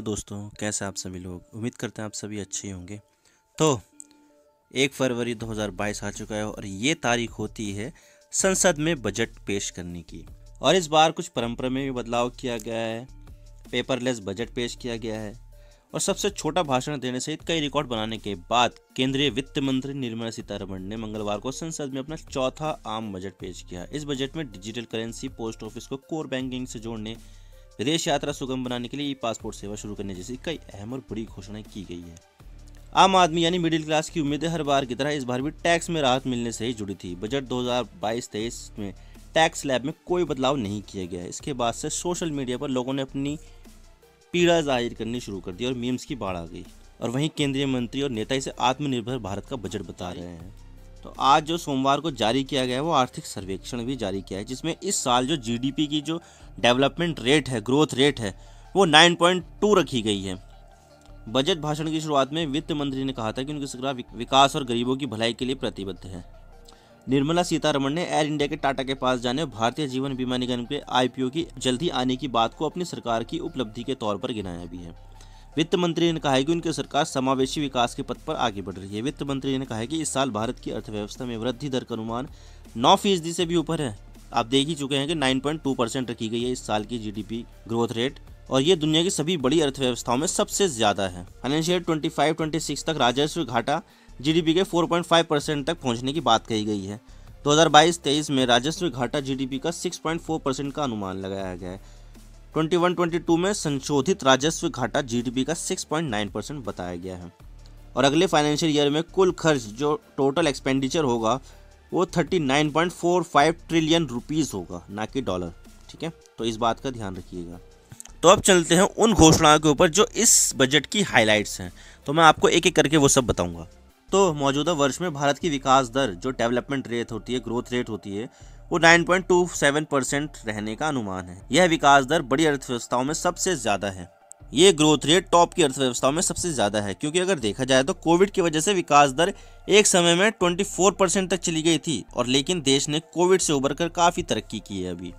दोस्तों, कैसे आप सभी लोग। उम्मीद करते हैं आप सभी अच्छे होंगे। तो 1 फरवरी 2022 आ चुका है और ये तारीख होती है संसद में बजट पेश करने की। और इस बार कुछ परंपरा में भी बदलाव किया गया है। पेपरलेस बजट पेश किया गया है और सबसे छोटा भाषण देने सहित कई रिकॉर्ड बनाने के बाद केंद्रीय वित्त मंत्री निर्मला सीतारमण ने मंगलवार को संसद में अपना चौथा आम बजट पेश किया। इस बजट में डिजिटल करेंसी, पोस्ट ऑफिस को कोर बैंकिंग से जोड़ने, विदेश यात्रा सुगम बनाने के लिए ई पासपोर्ट सेवा शुरू करने जैसी कई अहम और बड़ी घोषणाएं की गई है। आम आदमी यानी मिडिल क्लास की उम्मीदें हर बार की तरह इस बार भी टैक्स में राहत मिलने से ही जुड़ी थी। बजट 2022-23 में टैक्स स्लैब में कोई बदलाव नहीं किया गया। इसके बाद से सोशल मीडिया पर लोगों ने अपनी पीड़ा जाहिर करनी शुरू कर दी और मीम्स की बाढ़ आ गई। और वहीं केंद्रीय मंत्री और नेता इसे आत्मनिर्भर भारत का बजट बता रहे हैं। तो आज जो सोमवार को जारी किया गया है वो आर्थिक सर्वेक्षण भी जारी किया है, जिसमें इस साल जो जीडीपी की जो डेवलपमेंट रेट है, ग्रोथ रेट है, वो 9.2 रखी गई है। बजट भाषण की शुरुआत में वित्त मंत्री ने कहा था कि उनकी सरकार विकास और गरीबों की भलाई के लिए प्रतिबद्ध है। निर्मला सीतारमण ने एयर इंडिया के टाटा के पास जाने और भारतीय जीवन बीमा निगम के आईपीओ की जल्दी आने की बात को अपनी सरकार की उपलब्धि के तौर पर गिनाया भी है। वित्त मंत्री ने कहा है कि उनकी सरकार समावेशी विकास के पथ पर आगे बढ़ रही है। वित्त मंत्री ने कहा है कि इस साल भारत की अर्थव्यवस्था में वृद्धि दर का अनुमान 9% से भी ऊपर है। आप देख ही चुके हैं कि 9.2% रखी गई है इस साल की जीडीपी ग्रोथ रेट, और ये दुनिया की सभी बड़ी अर्थव्यवस्थाओं में सबसे ज्यादा है। फाइनेंशियल 25-26 तक राजस्व घाटा जीडीपी के 4.5% तक पहुंचने की बात कही गई है। 2022-23 में राजस्व घाटा जीडीपी का 6.4% का अनुमान लगाया गया है। 21-22 में संशोधित राजस्व घाटा जीडीपी का 6.9% बताया गया है। और अगले फाइनेंशियल ईयर में कुल खर्च जो टोटल एक्सपेंडिचर होगा वो 39.45 ट्रिलियन रुपीस होगा, ना कि डॉलर। ठीक है, तो इस बात का ध्यान रखिएगा। तो अब चलते हैं उन घोषणाओं के ऊपर जो इस बजट की हाइलाइट्स हैं। तो मैं आपको एक एक करके वो सब बताऊंगा। तो मौजूदा वर्ष में भारत की विकास दर जो डेवलपमेंट रेट होती है, ग्रोथ रेट होती है, वो 9.27% रहने का अनुमान है। यह विकास दर बड़ी अर्थव्यवस्थाओं में सबसे ज्यादा है। ये ग्रोथ रेट टॉप की अर्थव्यवस्थाओं में सबसे ज्यादा है, क्योंकि अगर देखा जाए तो कोविड की वजह से विकास दर एक समय में 24% तक चली गई थी, और लेकिन देश ने कोविड से उबरकर काफी तरक्की की है। अभी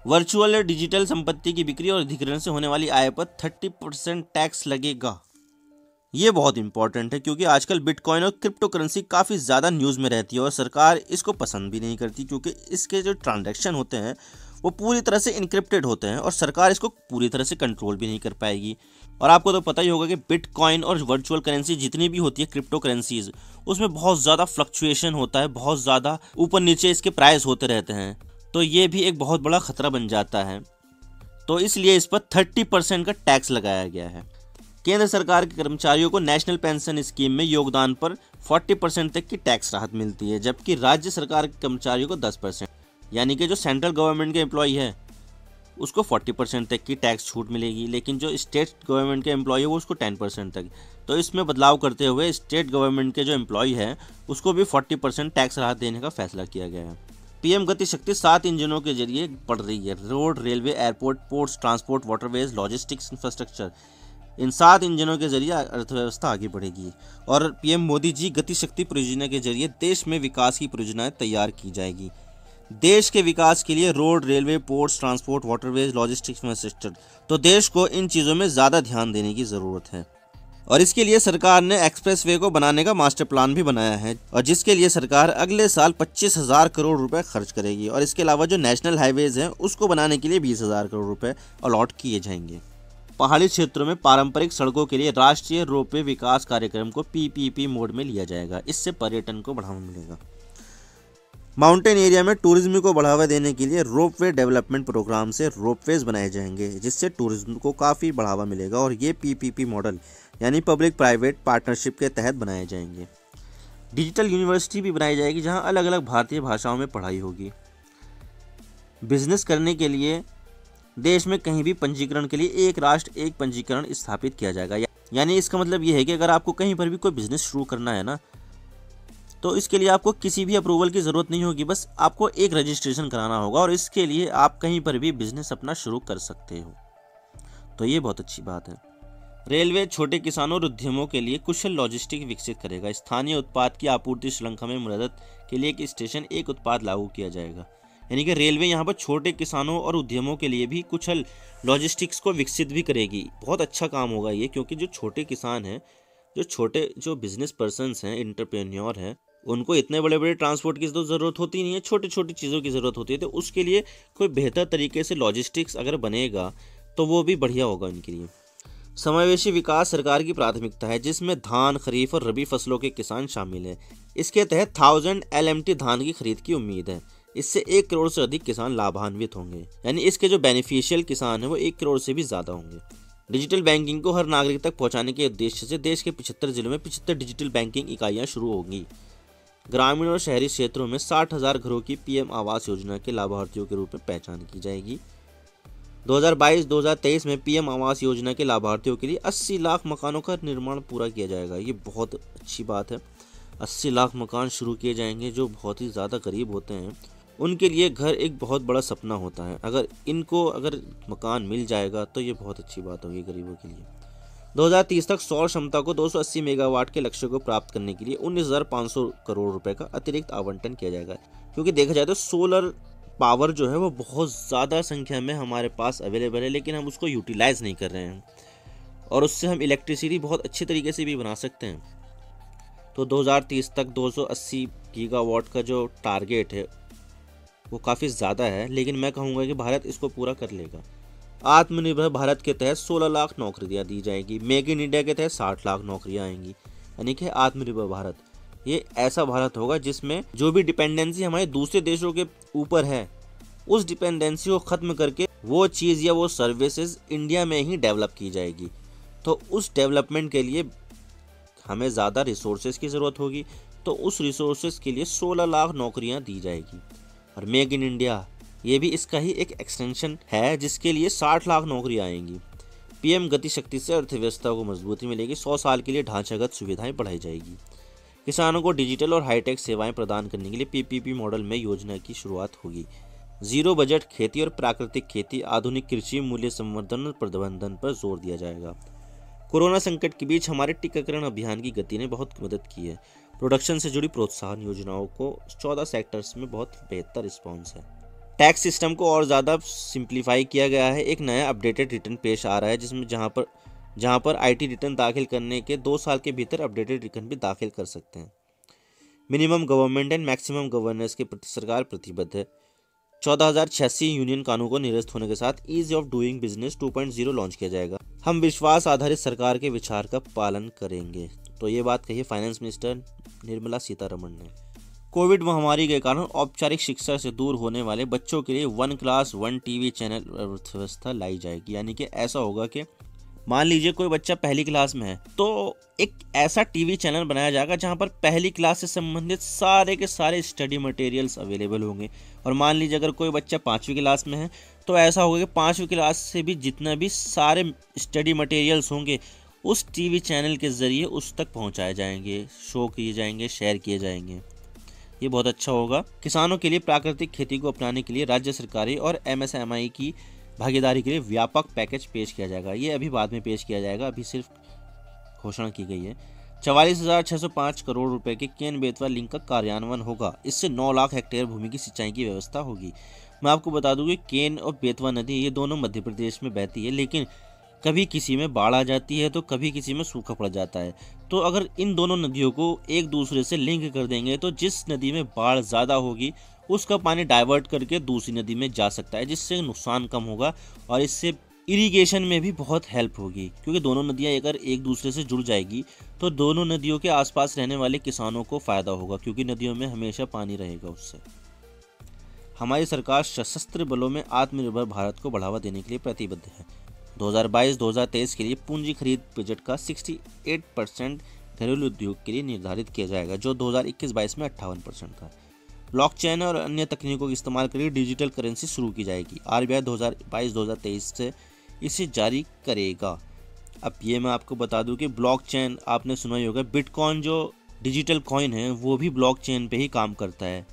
वर्चुअल या डिजिटल संपत्ति की बिक्री और अधिग्रहण से होने वाली आय पर 30% टैक्स लगेगा। ये बहुत इंपॉर्टेंट है, क्योंकि आजकल बिटकॉइन और क्रिप्टो करेंसी काफ़ी ज़्यादा न्यूज़ में रहती है और सरकार इसको पसंद भी नहीं करती, क्योंकि इसके जो ट्रांजैक्शन होते हैं वो पूरी तरह से इनक्रिप्टेड होते हैं और सरकार इसको पूरी तरह से कंट्रोल भी नहीं कर पाएगी। और आपको तो पता ही होगा कि बिटकॉइन और वर्चुअल करेंसी जितनी भी होती है, क्रिप्टो करेंसीज, उसमें बहुत ज़्यादा फ्लक्चुएशन होता है, बहुत ज़्यादा ऊपर नीचे इसके प्राइस होते रहते हैं। तो ये भी एक बहुत बड़ा खतरा बन जाता है। तो इसलिए इस पर 30% का टैक्स लगाया गया है। केंद्र सरकार के कर्मचारियों को नेशनल पेंशन स्कीम में योगदान पर 40% तक की टैक्स राहत मिलती है, जबकि राज्य सरकार के कर्मचारियों को 10%, यानी कि जो सेंट्रल गवर्नमेंट के एम्प्लॉय है उसको 40% तक की टैक्स छूट मिलेगी, लेकिन जो स्टेट गवर्नमेंट के एम्प्लॉय है वो उसको 10% तक। तो इसमें बदलाव करते हुए स्टेट गवर्नमेंट के जो एम्प्लॉय है उसको भी 40% टैक्स राहत देने का फैसला किया गया है। पीएम गति शक्ति 7 इंजनों के जरिए बढ़ रही है। Road, railway, airport, ports, transport, waterways, logistics, infrastructure, इन 7 इंजनों के जरिए अर्थव्यवस्था आगे बढ़ेगी। और पीएम मोदी जी गति शक्ति परियोजना के जरिए देश में विकास की परियोजनाएं तैयार की जाएगी। देश के विकास के लिए road, railway, ports, transport, waterways, logistics, infrastructure, तो देश को इन चीज़ों में ज़्यादा ध्यान देने की ज़रूरत है। और इसके लिए सरकार ने एक्सप्रेसवे को बनाने का मास्टर प्लान भी बनाया है, और जिसके लिए सरकार अगले साल 25,000 करोड़ रुपए खर्च करेगी। और इसके अलावा जो नेशनल हाईवेज हैं उसको बनाने के लिए 20,000 करोड़ रुपए अलॉट किए जाएंगे। पहाड़ी क्षेत्रों में पारंपरिक सड़कों के लिए राष्ट्रीय रोपवे विकास कार्यक्रम को पीपीपी मोड में लिया जाएगा। इससे पर्यटन को बढ़ावा मिलेगा। माउंटेन एरिया में टूरिज्म को बढ़ावा देने के लिए रोपवे डेवलपमेंट प्रोग्राम से रोपवेज बनाए जाएंगे, जिससे टूरिज्म को काफ़ी बढ़ावा मिलेगा। और ये पीपीपी मॉडल यानी पब्लिक प्राइवेट पार्टनरशिप के तहत बनाए जाएंगे। डिजिटल यूनिवर्सिटी भी बनाई जाएगी, जहां अलग अलग भारतीय भाषाओं में पढ़ाई होगी। बिजनेस करने के लिए देश में कहीं भी पंजीकरण के लिए एक राष्ट्र एक पंजीकरण स्थापित किया जाएगा। यानी इसका मतलब ये है कि अगर आपको कहीं पर भी कोई बिजनेस शुरू करना है ना, तो इसके लिए आपको किसी भी अप्रूवल की ज़रूरत नहीं होगी, बस आपको एक रजिस्ट्रेशन कराना होगा और इसके लिए आप कहीं पर भी बिजनेस अपना शुरू कर सकते हो। तो ये बहुत अच्छी बात है। रेलवे छोटे किसानों और उद्यमों के लिए कुशल लॉजिस्टिक विकसित करेगा। स्थानीय उत्पाद की आपूर्ति श्रृंखला में मदद के लिए एक स्टेशन एक उत्पाद लागू किया जाएगा। यानी कि रेलवे यहाँ पर छोटे किसानों और उद्यमों के लिए भी कुछ लॉजिस्टिक्स को विकसित भी करेगी। बहुत अच्छा काम होगा ये, क्योंकि जो छोटे किसान हैं, जो बिजनेस पर्सन्स हैं, एंटरप्रेन्योर हैं, उनको इतने बड़े बड़े ट्रांसपोर्ट की तो ज़रूरत होती नहीं है, छोटी छोटी चीज़ों की ज़रूरत होती है। तो उसके लिए कोई बेहतर तरीके से लॉजिस्टिक्स अगर बनेगा तो वो भी बढ़िया होगा उनके लिए। समावेशी विकास सरकार की प्राथमिकता है, जिसमें धान, खरीफ और रबी फसलों के किसान शामिल हैं। इसके तहत 1000 LMT धान की खरीद की उम्मीद है। इससे 1 करोड़ से अधिक किसान लाभान्वित होंगे, यानी इसके जो बेनिफिशियल किसान हैं वो 1 करोड़ से भी ज़्यादा होंगे। डिजिटल बैंकिंग को हर नागरिक तक पहुंचाने के उद्देश्य से देश के 75 जिलों में 75 डिजिटल बैंकिंग इकाइयां शुरू होंगी। ग्रामीण और शहरी क्षेत्रों में 60,000 घरों की PM आवास योजना के लाभार्थियों के रूप में पहचान की जाएगी। 2022-2023 में PM आवास योजना के लाभार्थियों के लिए 80 लाख मकानों का निर्माण पूरा किया जाएगा। ये बहुत अच्छी बात है। 80 लाख मकान शुरू किए जाएंगे। जो बहुत ही ज़्यादा गरीब होते हैं उनके लिए घर एक बहुत बड़ा सपना होता है। अगर मकान मिल जाएगा तो ये बहुत अच्छी बात होगी गरीबों के लिए। 2030 तक सौर क्षमता को 280 मेगावाट के लक्ष्य को प्राप्त करने के लिए 19,500 करोड़ रुपए का अतिरिक्त आवंटन किया जाएगा। क्योंकि देखा जाए तो सोलर पावर जो है वो बहुत ज़्यादा संख्या में हमारे पास अवेलेबल है, लेकिन हम उसको यूटिलाइज़ नहीं कर रहे हैं और उससे हम इलेक्ट्रिसिटी बहुत अच्छे तरीके से भी बना सकते हैं। तो 2030 तक 280 गीगावाट का जो टारगेट है वो काफ़ी ज़्यादा है, लेकिन मैं कहूँगा कि भारत इसको पूरा कर लेगा। आत्मनिर्भर भारत के तहत 16 लाख नौकरियाँ दी जाएगी। मेक इन इंडिया के तहत 60 लाख नौकरियाँ आएंगी। यानी कि आत्मनिर्भर भारत ये ऐसा भारत होगा जिसमें जो भी डिपेंडेंसी हमारे दूसरे देशों के ऊपर है, उस डिपेंडेंसी को ख़त्म करके वो चीज़ या वो सर्विसेज इंडिया में ही डेवलप की जाएगी। तो उस डेवलपमेंट के लिए हमें ज़्यादा रिसोर्सेज की ज़रूरत होगी। तो उस रिसोर्सेज के लिए 16 लाख नौकरियां दी जाएगी। और मेक इन इंडिया ये भी इसका ही एक एक्सटेंशन है, जिसके लिए 60 लाख नौकरियां आएंगी। PM गति शक्ति से अर्थव्यवस्था को मजबूती मिलेगी। 100 साल के लिए ढांचागत सुविधाएं बढ़ाई जाएगी। किसानों को डिजिटल और हाईटेक सेवाएं प्रदान करने के लिए PPP मॉडल में योजना की शुरुआत होगी। जीरो बजट खेती और प्राकृतिक खेती, आधुनिक कृषि, मूल्य संवर्धन और प्रबंधन पर जोर दिया जाएगा। कोरोना संकट के बीच हमारे टीकाकरण अभियान की गति ने बहुत मदद की है। प्रोडक्शन से जुड़ी प्रोत्साहन योजनाओं को 14 सेक्टर्स में बहुत बेहतर रिस्पॉन्स है। टैक्स सिस्टम को और ज़्यादा सिंप्लीफाई किया गया है। एक नया अपडेटेड रिटर्न पेश आ रहा है, जिसमें जहां पर IT रिटर्न दाखिल करने के 2 साल के भीतर अपडेटेड रिटर्न भी दाखिल कर सकते हैं। Minimum government and maximum governance के प्रति सरकार प्रतिबद्ध है। 14,086 यूनियन कानून को निरस्त होने के साथ ease of doing business 2.0 launch किया जाएगा। हम विश्वास आधारित सरकार के विचार का पालन करेंगे। तो ये बात कही फाइनेंस मिनिस्टर निर्मला सीतारमण ने। कोविड महामारी के कारण औपचारिक शिक्षा से दूर होने वाले बच्चों के लिए 1 क्लास 1 TV चैनल व्यवस्था लाई जाएगी। यानी कि ऐसा होगा कि मान लीजिए कोई बच्चा पहली क्लास में है, तो एक ऐसा TV चैनल बनाया जाएगा जहां पर पहली क्लास से संबंधित सारे के सारे स्टडी मटेरियल्स अवेलेबल होंगे। और मान लीजिए अगर कोई बच्चा 5वीं क्लास में है, तो ऐसा होगा कि 5वीं क्लास से भी जितना भी सारे स्टडी मटेरियल्स होंगे उस TV चैनल के ज़रिए उस तक पहुंचाए जाएंगे, शो किए जाएंगे, शेयर किए जाएंगे। ये बहुत अच्छा होगा। किसानों के लिए प्राकृतिक खेती को अपनाने के लिए राज्य सरकारें और MSMI की भागीदारी के लिए व्यापक पैकेज पेश किया जाएगा। ये अभी बाद में पेश किया जाएगा, अभी सिर्फ घोषणा की गई है। 44,605 करोड़ रुपए के केन बेतवा लिंक का कार्यान्वयन होगा। इससे 9 लाख हेक्टेयर भूमि की सिंचाई की व्यवस्था होगी। मैं आपको बता दूं कि केन और बेतवा नदी ये दोनों मध्य प्रदेश में बहती है, लेकिन कभी किसी में बाढ़ आ जाती है तो कभी किसी में सूखा पड़ जाता है। तो अगर इन दोनों नदियों को एक दूसरे से लिंक कर देंगे तो जिस नदी में बाढ़ ज़्यादा होगी उसका पानी डाइवर्ट करके दूसरी नदी में जा सकता है, जिससे नुकसान कम होगा और इससे इरिगेशन में भी बहुत हेल्प होगी। क्योंकि दोनों नदियाँ अगर एक दूसरे से जुड़ जाएगी तो दोनों नदियों के आसपास रहने वाले किसानों को फ़ायदा होगा, क्योंकि नदियों में हमेशा पानी रहेगा उससे। हमारी सरकार सशस्त्र बलों में आत्मनिर्भर भारत को बढ़ावा देने के लिए प्रतिबद्ध है। 2022-2023 के लिए पूंजी खरीद बजट का 68% घरेलू उद्योग के लिए निर्धारित किया जाएगा, जो 2021-22 में 58% था। ब्लॉकचेन और अन्य तकनीकों का इस्तेमाल करके डिजिटल करेंसी शुरू की जाएगी। RBI 2022-2023 से इसे जारी करेगा। अब ये मैं आपको बता दूं कि ब्लॉकचेन आपने सुना ही होगा, बिटकॉइन जो डिजिटल कॉइन है वो भी ब्लॉकचेन पे ही काम करता है,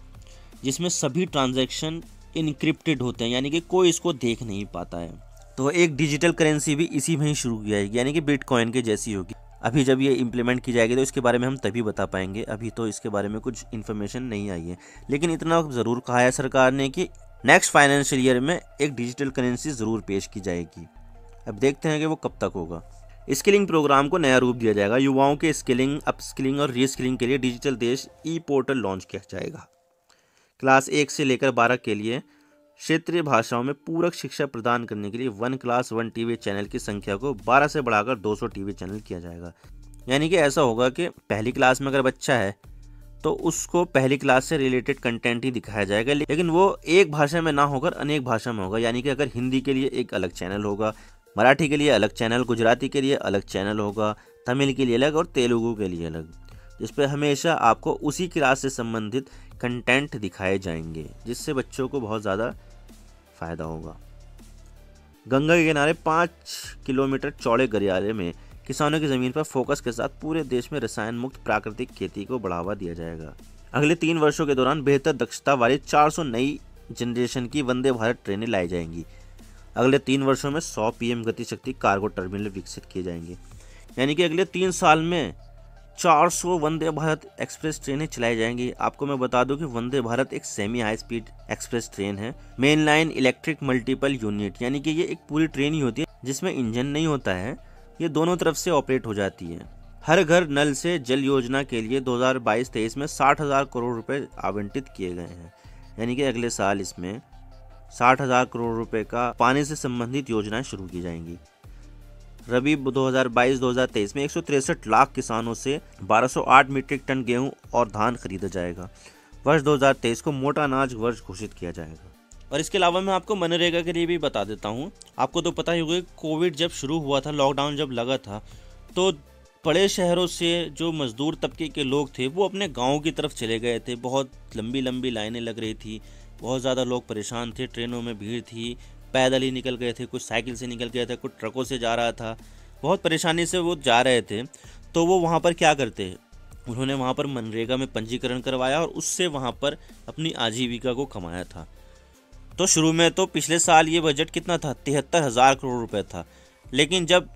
जिसमें सभी ट्रांजैक्शन इनक्रिप्टेड होते हैं, यानी कि कोई इसको देख नहीं पाता है। तो एक डिजिटल करेंसी भी इसी में ही शुरू की जाएगी, यानी कि बिटकॉइन के जैसी होगी। अभी जब ये इम्प्लीमेंट की जाएगी तो इसके बारे में हम तभी बता पाएंगे, अभी तो इसके बारे में कुछ इन्फॉर्मेशन नहीं आई है। लेकिन इतना ज़रूर कहा है सरकार ने कि नेक्स्ट फाइनेंशियल ईयर में एक डिजिटल करेंसी ज़रूर पेश की जाएगी। अब देखते हैं कि वो कब तक होगा। स्किलिंग प्रोग्राम को नया रूप दिया जाएगा। युवाओं के स्किलिंग, अपस्किलिंग और रीस्किलिंग के लिए डिजिटल देश ई पोर्टल लॉन्च किया जाएगा। क्लास 1 से लेकर 12 के लिए क्षेत्रीय भाषाओं में पूरक शिक्षा प्रदान करने के लिए 1 क्लास 1 टीवी चैनल की संख्या को 12 से बढ़ाकर 200 टीवी चैनल किया जाएगा। यानी कि ऐसा होगा कि पहली क्लास में अगर बच्चा है तो उसको पहली क्लास से रिलेटेड कंटेंट ही दिखाया जाएगा, लेकिन वो एक भाषा में ना होकर अनेक भाषा में होगा। यानी कि अगर हिंदी के लिए एक अलग चैनल होगा, मराठी के लिए अलग चैनल, गुजराती के लिए अलग चैनल होगा, तमिल के लिए अलग और तेलुगु के लिए अलग, जिस पर हमेशा आपको उसी क्लास से संबंधित कंटेंट दिखाए जाएंगे, जिससे बच्चों को बहुत ज़्यादा फ़ायदा होगा। गंगा के किनारे 5 किलोमीटर चौड़े गलियारे में किसानों की ज़मीन पर फोकस के साथ पूरे देश में रसायन मुक्त प्राकृतिक खेती को बढ़ावा दिया जाएगा। अगले 3 वर्षों के दौरान बेहतर दक्षता वाली 400 नई जनरेशन की वंदे भारत ट्रेनें लाई जाएंगी। अगले 3 वर्षों में 100 पीएम गति शक्ति कार्गो टर्मिनल विकसित किए जाएंगे। यानी कि अगले 3 साल में 400 वंदे भारत एक्सप्रेस ट्रेनें चलाई जाएंगी। आपको मैं बता दूं कि वंदे भारत एक semi high speed express train है, main line electric multiple unit, यानी कि ये एक पूरी ट्रेन ही होती है जिसमें इंजन नहीं होता है, ये दोनों तरफ से ऑपरेट हो जाती है। हर घर नल से जल योजना के लिए 2022-23 में 60,000 करोड़ रुपए आवंटित किए गए हैं। यानी कि अगले साल इसमें 60,000 करोड़ रुपए का पानी से संबंधित योजनाएं शुरू की जाएंगी। रबी 2022-2023 में 163 लाख किसानों से 1208 मीट्रिक टन गेहूं और धान खरीदा जाएगा। वर्ष 2023 को मोटा अनाज वर्ष घोषित किया जाएगा। और इसके अलावा मैं आपको मनरेगा के लिए भी बता देता हूं। आपको तो पता ही होगा, कोविड जब शुरू हुआ था, लॉकडाउन जब लगा था, तो बड़े शहरों से जो मजदूर तबके के लोग थे वो अपने गाँव की तरफ चले गए थे। बहुत लंबी लंबी लाइनें लग रही थी, बहुत ज़्यादा लोग परेशान थे, ट्रेनों में भीड़ थी, पैदल ही निकल गए थे, कुछ साइकिल से निकल गए थे, कुछ ट्रकों से जा रहा था, बहुत परेशानी से वो जा रहे थे। तो वो वहाँ पर क्या करते हैं, उन्होंने वहाँ पर मनरेगा में पंजीकरण करवाया और उससे वहाँ पर अपनी आजीविका को कमाया था। तो शुरू में तो पिछले साल ये बजट कितना था, 73,000 करोड़ रुपए था। लेकिन जब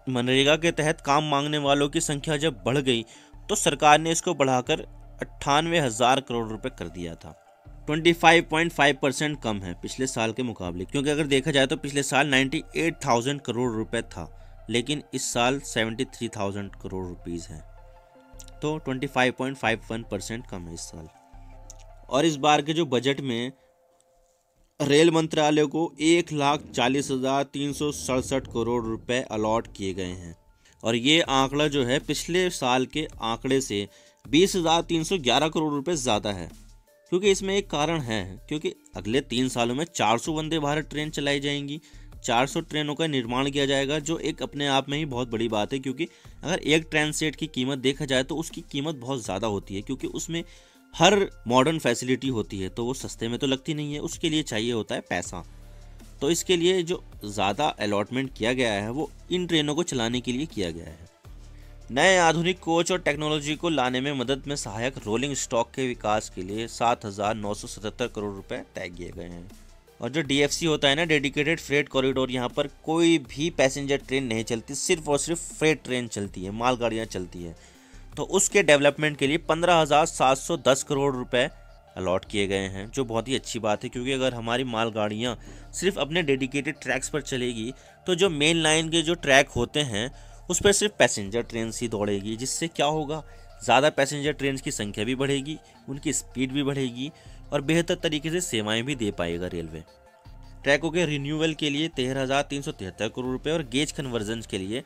मनरेगा के तहत काम मांगने वालों की संख्या जब बढ़ गई तो सरकार ने इसको बढ़ाकर 98,000 करोड़ रुपए कर दिया था। 25.5% कम है पिछले साल के मुकाबले, क्योंकि अगर देखा जाए तो पिछले साल 98,000 करोड़ रुपए था, लेकिन इस साल 73,000 करोड़ रुपीज़ है। तो 25.51% कम है इस साल। और इस बार के जो बजट में रेल मंत्रालय को 1,40,367 करोड़ रुपए अलॉट किए गए हैं। और ये आंकड़ा जो है पिछले साल के आंकड़े से 20,311 करोड़ रुपए ज़्यादा है। क्योंकि इसमें एक कारण है, क्योंकि अगले 3 सालों में 400 वंदे भारत ट्रेन चलाई जाएंगी, 400 ट्रेनों का निर्माण किया जाएगा, जो एक अपने आप में ही बहुत बड़ी बात है। क्योंकि अगर एक ट्रेन सेट की कीमत देखा जाए तो उसकी कीमत बहुत ज़्यादा होती है, क्योंकि उसमें हर मॉडर्न फैसिलिटी होती है, तो वो सस्ते में तो लगती नहीं है, उसके लिए चाहिए होता है पैसा। तो इसके लिए जो ज़्यादा अलॉटमेंट किया गया है वो इन ट्रेनों को चलाने के लिए किया गया है। नए आधुनिक कोच और टेक्नोलॉजी को लाने में मदद में सहायक रोलिंग स्टॉक के विकास के लिए 7,977 करोड़ रुपए तय किए गए हैं। और जो DFC होता है ना, डेडिकेटेड फ्रेट कॉरिडोर, यहाँ पर कोई भी पैसेंजर ट्रेन नहीं चलती, सिर्फ और सिर्फ फ्रेट ट्रेन चलती है, मालगाड़ियाँ चलती है। तो उसके डेवलपमेंट के लिए 15,710 करोड़ रुपए अलॉट किए गए हैं, जो बहुत ही अच्छी बात है। क्योंकि अगर हमारी मालगाड़ियाँ सिर्फ अपने डेडिकेटेड ट्रैक्स पर चलेगी तो जो मेन लाइन के जो ट्रैक होते हैं उस पर सिर्फ पैसेंजर ट्रेन ही दौड़ेगी, जिससे क्या होगा, ज़्यादा पैसेंजर ट्रेन की संख्या भी बढ़ेगी, उनकी स्पीड भी बढ़ेगी और बेहतर तरीके से सेवाएं भी दे पाएगा रेलवे। ट्रैकों के रिन्यूअल के लिए 13,373 करोड़ रुपए और गेज कन्वर्जन के लिए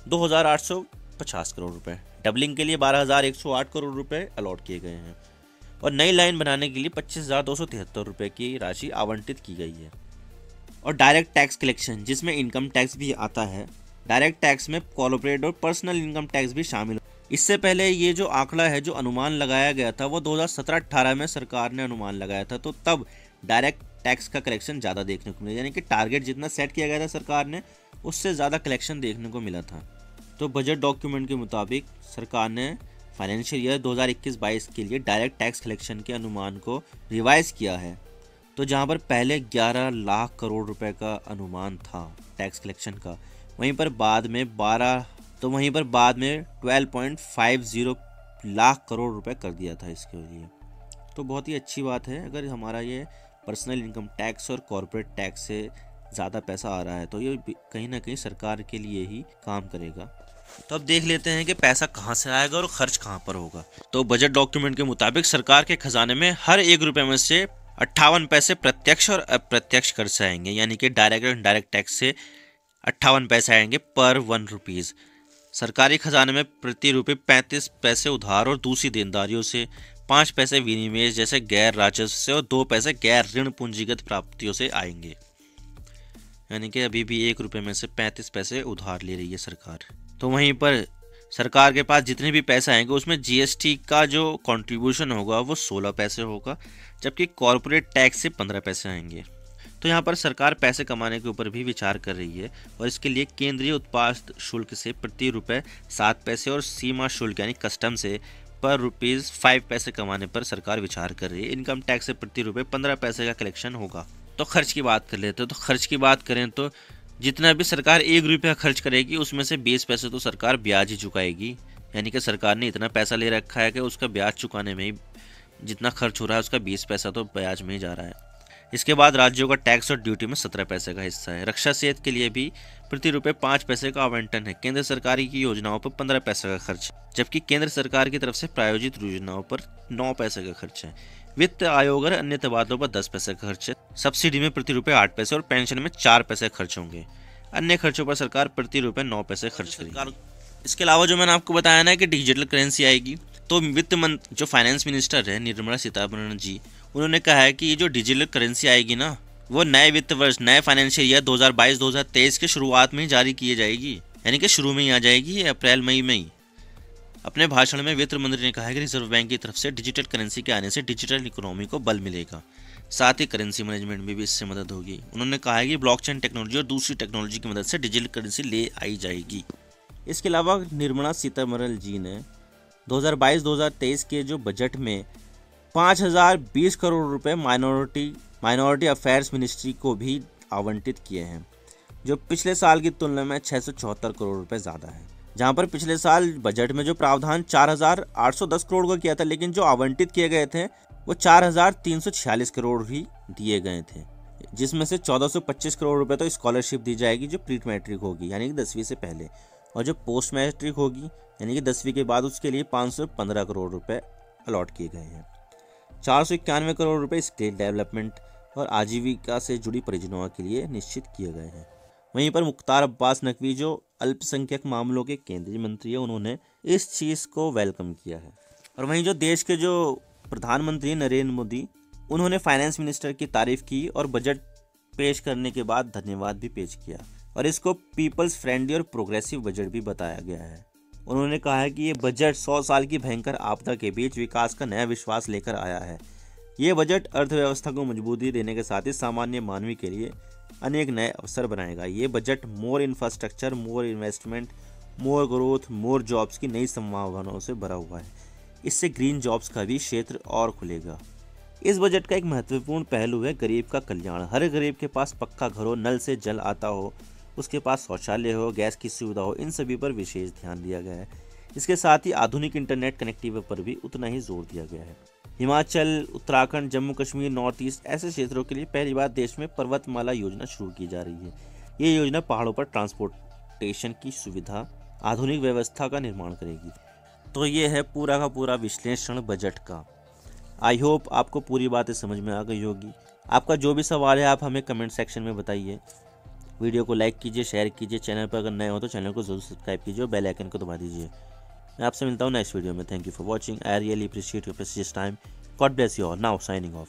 2,850 करोड़ रुपए, डबलिंग के लिए 12,108 करोड़ रुपए अलॉट किए गए हैं और नई लाइन बनाने के लिए 25,273 रुपए की राशि आवंटित की गई है। और डायरेक्ट टैक्स कलेक्शन, जिसमें इनकम टैक्स भी आता है, डायरेक्ट टैक्स में कॉर्पोरेट और पर्सनल इनकम टैक्स भी शामिल। इससे पहले ये जो आंकड़ा है, जो अनुमान लगाया गया था, वो 2017-18 में सरकार ने अनुमान लगाया था, तो तब डायरेक्ट टैक्स का कलेक्शन ज़्यादा देखने को मिला, यानी कि टारगेट जितना सेट किया गया था सरकार ने, उससे ज़्यादा कलेक्शन देखने को मिला था। तो बजट डॉक्यूमेंट के मुताबिक सरकार ने फाइनेंशियल ईयर 2021-22 के लिए डायरेक्ट टैक्स कलेक्शन के अनुमान को रिवाइज किया है। तो जहाँ पर पहले 11 लाख करोड़ रुपए का अनुमान था टैक्स कलेक्शन का, वहीं पर बाद में 12 तो वहीं पर बाद में 12.50 लाख करोड़ रुपए कर दिया था इसके लिए। तो बहुत ही अच्छी बात है, अगर हमारा ये पर्सनल इनकम टैक्स और कॉर्पोरेट टैक्स से ज़्यादा पैसा आ रहा है तो ये कहीं ना कहीं सरकार के लिए ही काम करेगा। तो अब देख लेते हैं कि पैसा कहाँ से आएगा और खर्च कहाँ पर होगा। तो बजट डॉक्यूमेंट के मुताबिक सरकार के खजाने में हर 1 रुपये में से 58 पैसे प्रत्यक्ष और अप्रत्यक्ष कर से आएंगे, यानी कि डायरेक्ट और इनडायरेक्ट टैक्स से 58 पैसे आएंगे पर 1 रुपीज़। सरकारी खजाने में प्रति रुपये 35 पैसे उधार और दूसरी देनदारियों से, 5 पैसे विनिमय जैसे गैर राजस्व से और 2 पैसे गैर ऋण पूंजीगत प्राप्तियों से आएंगे। यानी कि अभी भी 1 रुपये में से 35 पैसे उधार ले रही है सरकार। तो वहीं पर सरकार के पास जितने भी पैसे आएंगे उसमें जीएसटी का जो कंट्रीब्यूशन होगा वो 16 पैसे होगा, जबकि कॉर्पोरेट टैक्स से 15 पैसे आएंगे। तो यहाँ पर सरकार पैसे कमाने के ऊपर भी विचार कर रही है और इसके लिए केंद्रीय उत्पाद शुल्क से प्रति रुपये 7 पैसे और सीमा शुल्क यानी कस्टम से पर रुपीज़ 5 पैसे कमाने पर सरकार विचार कर रही है। इनकम टैक्स से प्रति रुपये 15 पैसे का कलेक्शन होगा। तो खर्च की बात कर लेते हैं। तो खर्च की बात करें तो जितना भी सरकार 1 रुपया खर्च करेगी उसमें से 20 पैसे तो सरकार ब्याज ही चुकाएगी, यानी कि सरकार ने इतना पैसा ले रखा है कि उसका ब्याज चुकाने में ही जितना खर्च हो रहा है उसका 20 पैसा तो ब्याज में ही जा रहा है। इसके बाद राज्यों का टैक्स और ड्यूटी में 17 पैसे का हिस्सा है। रक्षा सेहत के लिए भी प्रति रुपये 5 पैसे का आवंटन है। केंद्र सरकार की योजनाओं पर 15 पैसे का खर्च, जबकि केंद्र सरकार की तरफ से प्रायोजित योजनाओं पर 9 पैसे का खर्च है। वित्त आयोग और अन्य तबादलों पर 10 पैसे का खर्च है। सब्सिडी में प्रति रुपये 8 पैसे और पेंशन में 4 पैसे खर्च होंगे। अन्य खर्चों पर सरकार प्रति रुपये 9 पैसे खर्च करेगी। इसके अलावा जो मैंने आपको बताया ना कि डिजिटल करेंसी आएगी, तो वित्त मंत्री जो फाइनेंस मिनिस्टर है निर्मला सीतारमण जी, उन्होंने कहा है कि ये जो डिजिटल करेंसी आएगी ना वो नए वित्त वर्ष, नए फाइनेंशियल ईयर 2022-2023 के शुरुआत में ही जारी की जाएगी, यानी कि शुरू में ही आ जाएगी, अप्रैल मई में ही। अपने भाषण में वित्त मंत्री ने कहा है कि रिजर्व बैंक की तरफ से डिजिटल करेंसी के आने से डिजिटल इकोनॉमी को बल मिलेगा, साथ ही करेंसी मैनेजमेंट में भी इससे मदद होगी। उन्होंने कहा है कि ब्लॉकचेन टेक्नोलॉजी और दूसरी टेक्नोलॉजी की मदद से डिजिटल करेंसी ले आई जाएगी। इसके अलावा निर्मला सीतारमण जी ने 2022-2023 के जो बजट में 5020 करोड़ रुपए माइनॉरिटी अफेयर्स मिनिस्ट्री को भी आवंटित किए हैं, जो पिछले साल की तुलना में 674 करोड़ रुपए ज़्यादा है। जहां पर पिछले साल बजट में जो प्रावधान 4810 करोड़ का किया था, लेकिन जो आवंटित किए गए थे वो 4346 करोड़ ही दिए गए थे, जिसमें से 1425 करोड़ रुपए तो स्कॉलरशिप दी जाएगी जो प्री मैट्रिक होगी यानी कि 10वीं से पहले, और जो पोस्ट मैट्रिक होगी यानी कि 10वीं के बाद उसके लिए 515 करोड़ रुपए अलॉट किए गए हैं। 491 करोड़ रुपए स्टेट डेवलपमेंट और आजीविका से जुड़ी परियोजनाओं के लिए निश्चित किए गए हैं। वहीं पर मुख्तार अब्बास नकवी जो अल्पसंख्यक मामलों के केंद्रीय मंत्री है, उन्होंने इस चीज़ को वेलकम किया है। और वहीं जो देश के जो प्रधानमंत्री नरेंद्र मोदी, उन्होंने फाइनेंस मिनिस्टर की तारीफ की और बजट पेश करने के बाद धन्यवाद भी पेश किया और इसको पीपल्स फ्रेंडली और प्रोग्रेसिव बजट भी बताया गया है। उन्होंने कहा है कि ये बजट 100 साल की भयंकर आपदा के बीच विकास का नया विश्वास लेकर आया है। ये बजट अर्थव्यवस्था को मजबूती देने के साथ ही सामान्य मानवी के लिए अनेक नए अवसर बनाएगा। ये बजट मोर इंफ्रास्ट्रक्चर, मोर इन्वेस्टमेंट, मोर ग्रोथ, मोर जॉब्स की नई संभावनाओं से भरा हुआ है। इससे ग्रीन जॉब्स का भी क्षेत्र और खुलेगा। इस बजट का एक महत्वपूर्ण पहलू है गरीब का कल्याण। हर गरीब के पास पक्का घर हो, नल से जल आता हो, उसके पास शौचालय हो, गैस की सुविधा हो, इन सभी पर विशेष ध्यान दिया गया है। इसके साथ ही आधुनिक इंटरनेट कनेक्टिविटी पर भी उतना ही जोर दिया गया है। हिमाचल, उत्तराखंड, जम्मू कश्मीर, नॉर्थ ईस्ट ऐसे क्षेत्रों के लिए पहली बार देश में पर्वतमाला योजना शुरू की जा रही है। ये योजना पहाड़ों पर ट्रांसपोर्टेशन की सुविधा, आधुनिक व्यवस्था का निर्माण करेगी। तो ये है पूरा का पूरा विश्लेषण बजट का। आई होप आपको पूरी बातें समझ में आ गई होगी। आपका जो भी सवाल है आप हमें कमेंट सेक्शन में बताइए। वीडियो को लाइक कीजिए, शेयर कीजिए। चैनल पर अगर नए हो तो चैनल को जरूर सब्सक्राइब कीजिए और बेल आइकन को दबा दीजिए। मैं आपसे मिलता हूँ नेक्स्ट वीडियो में। Thank you for watching. I really appreciate your precious time. God bless you all. Now signing off.